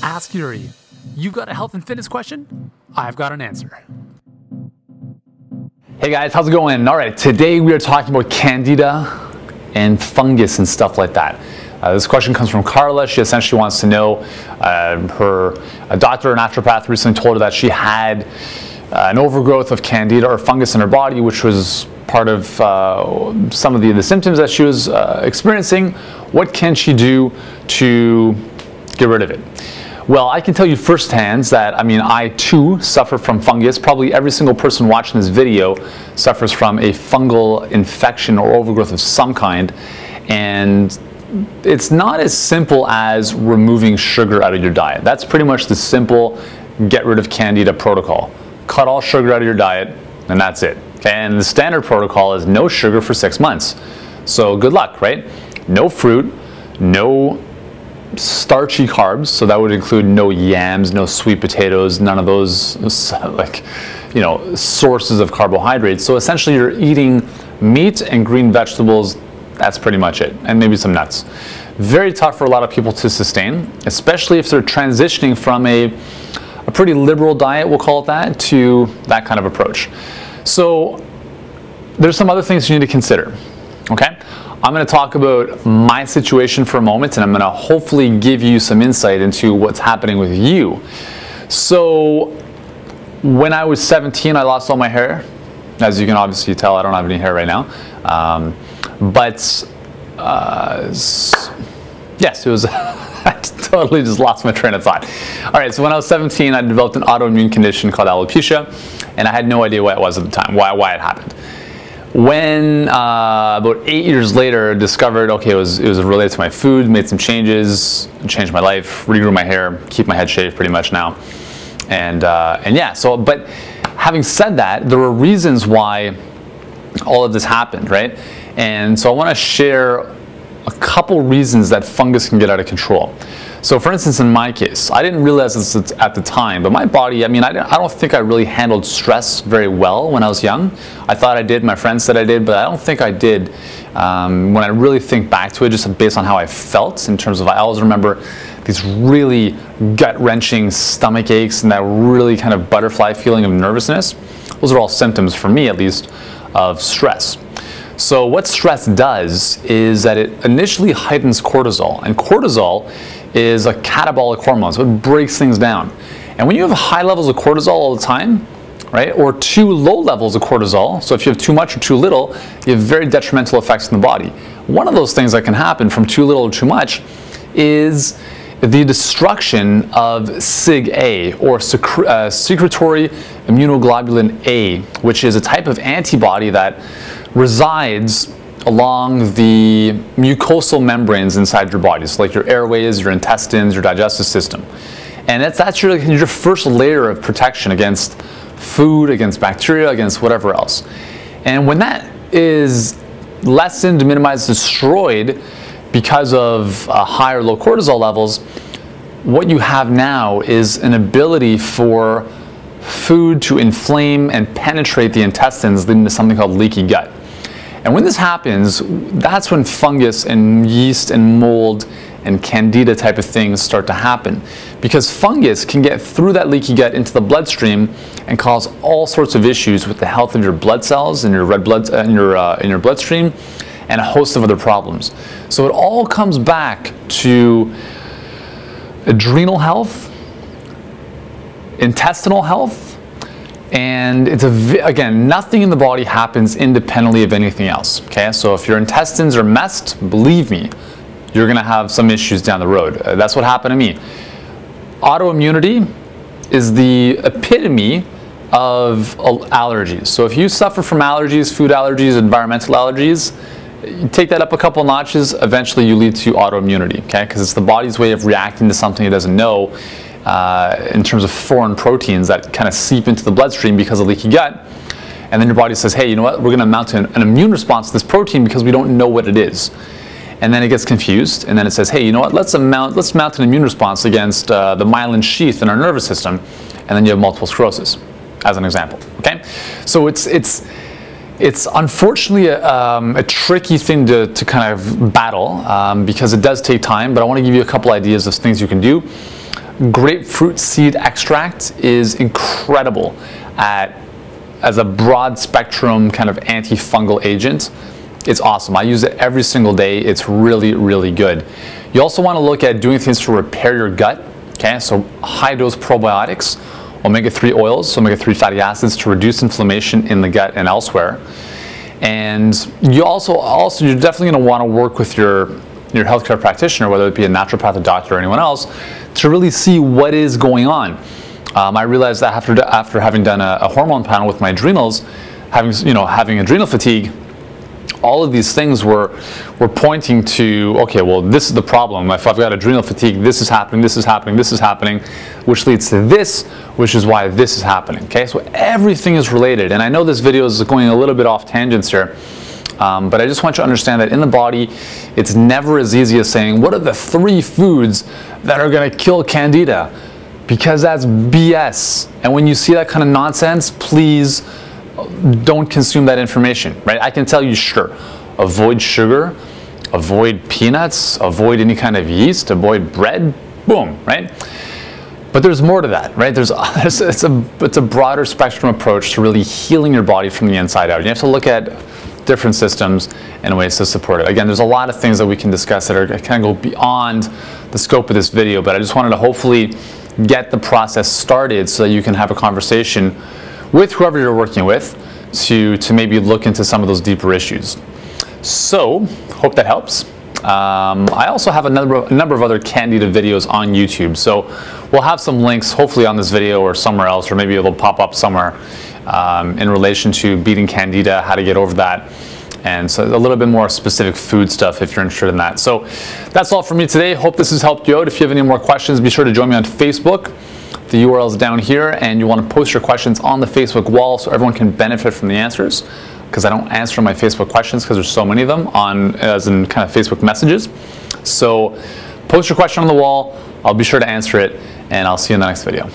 Ask Yuri. You've got a health and fitness question? I've got an answer. Hey guys, how's it going? All right, today we are talking about candida and fungus and stuff like that. This question comes from Carla. She essentially wants to know, a doctor or naturopath recently told her that she had an overgrowth of candida or fungus in her body, which was part of some of the symptoms that she was experiencing. What can she do to get rid of it? Well, I can tell you firsthand that, I too suffer from fungus. Probably every single person watching this video suffers from a fungal infection or overgrowth of some kind. And it's not as simple as removing sugar out of your diet. That's pretty much the simple get rid of candida protocol. Cut all sugar out of your diet, and that's it. Okay? And the standard protocol is no sugar for 6 months. So good luck, right? No fruit, no starchy carbs, so that would include no yams, no sweet potatoes, none of those sources of carbohydrates. So essentially you're eating meat and green vegetables. That's pretty much it, and maybe some nuts. Very tough for a lot of people to sustain, especially if they're transitioning from a pretty liberal diet, we'll call it that, to that kind of approach. So there's some other things you need to consider, okay? I'm going to talk about my situation for a moment, and I'm going to hopefully give you some insight into what's happening with you. So when I was 17, I lost all my hair. As you can obviously tell, I don't have any hair right now. Yes, it was, I totally just lost my train of thought. All right, so when I was 17, I developed an autoimmune condition called alopecia, and I had no idea what it was at the time, why it happened. When about 8 years later, discovered, okay, it was related to my food, made some changes, changed my life, regrew my hair, keep my head shaved pretty much now. And yeah, but having said that, there were reasons why all of this happened, right? And so I want to share a couple reasons that fungus can get out of control. So for instance, in my case, I didn't realize this at the time, but my body, I don't think I really handled stress very well when I was young. I thought I did, my friends said I did, but I don't think I did. When I really think back to it, just based on how I felt, in terms of, I always remember these really gut-wrenching stomach aches and that really kind of butterfly feeling of nervousness. Those are all symptoms, for me at least, of stress. So what stress does is that it initially heightens cortisol, and cortisol is a catabolic hormone, so it breaks things down. And when you have high levels of cortisol all the time, right, or too low levels of cortisol, so if you have too much or too little, you have very detrimental effects in the body. One of those things that can happen from too little or too much is the destruction of Sig-A, or secretory immunoglobulin A, which is a type of antibody that resides along the mucosal membranes inside your body, so like your airways, your intestines, your digestive system. And that's your first layer of protection against food, against bacteria, against whatever else. And when that is lessened, minimized, destroyed because of high or low cortisol levels, what you have now is an ability for food to inflame and penetrate the intestines, leading to something called leaky gut. And when this happens, that's when fungus and yeast and mold and candida type of things start to happen, because fungus can get through that leaky gut into the bloodstream and cause all sorts of issues with the health of your blood cells and your red blood in your bloodstream, and a host of other problems. So it all comes back to adrenal health, intestinal health, and it's again, nothing in the body happens independently of anything else. Okay, so if your intestines are messed, believe me, you're going to have some issues down the road. That's what happened to me. Autoimmunity is the epitome of allergies. So if you suffer from allergies, food allergies, environmental allergies, you take that up a couple notches, eventually you lead to autoimmunity, okay? Because it's the body's way of reacting to something it doesn't know, in terms of foreign proteins that kind of seep into the bloodstream because of leaky gut. And then your body says, hey, you know what, we're going to mount an immune response to this protein because we don't know what it is. And then it gets confused, and then it says, hey, you know what, let's mount an immune response against the myelin sheath in our nervous system, and then you have multiple sclerosis, as an example, okay? So it's unfortunately a tricky thing to kind of battle, because it does take time, but I want to give you a couple ideas of things you can do. grapefruit seed extract is incredible as a broad spectrum kind of antifungal agent. It's awesome. I use it every single day. It's really, really good. You also want to look at doing things to repair your gut. Okay, so high dose probiotics, omega-3 oils, so omega-3 fatty acids to reduce inflammation in the gut and elsewhere. And you also you're definitely going to want to work with your healthcare practitioner, whether it be a naturopathic doctor or anyone else, to really see what is going on. I realized that after having done a hormone panel with my adrenals, having adrenal fatigue, all of these things were pointing to, okay, well, this is the problem. If I've got adrenal fatigue, this is happening, this is happening, this is happening, which leads to this, which is why this is happening. Okay, so everything is related. And I know this video is going a little bit off tangents here, but I just want you to understand that in the body, it's never as easy as saying, what are the 3 foods that are going to kill Candida? Because that's BS. And when you see that kind of nonsense, please don't consume that information, right? I can tell you, sure, avoid sugar, avoid peanuts, avoid any kind of yeast, avoid bread, boom, right? But there's more to that, right? It's a broader spectrum approach to really healing your body from the inside out. You have to look at different systems and ways to support it. Again, there's a lot of things that we can discuss that are kind of go beyond the scope of this video, but I just wanted to hopefully get the process started so that you can have a conversation with whoever you're working with to maybe look into some of those deeper issues. So, hope that helps. I also have a number of other Candida videos on YouTube, so we'll have some links hopefully on this video or somewhere else, or maybe it'll pop up somewhere in relation to beating Candida, how to get over that, and so a little bit more specific food stuff if you're interested in that. So that's all from me today. Hope this has helped you out. If you have any more questions, be sure to join me on Facebook. The URL is down here, and you want to post your questions on the Facebook wall so everyone can benefit from the answers, because I don't answer my Facebook questions because there's so many of them as in kind of Facebook messages. So post your question on the wall. I'll be sure to answer it, and I'll see you in the next video.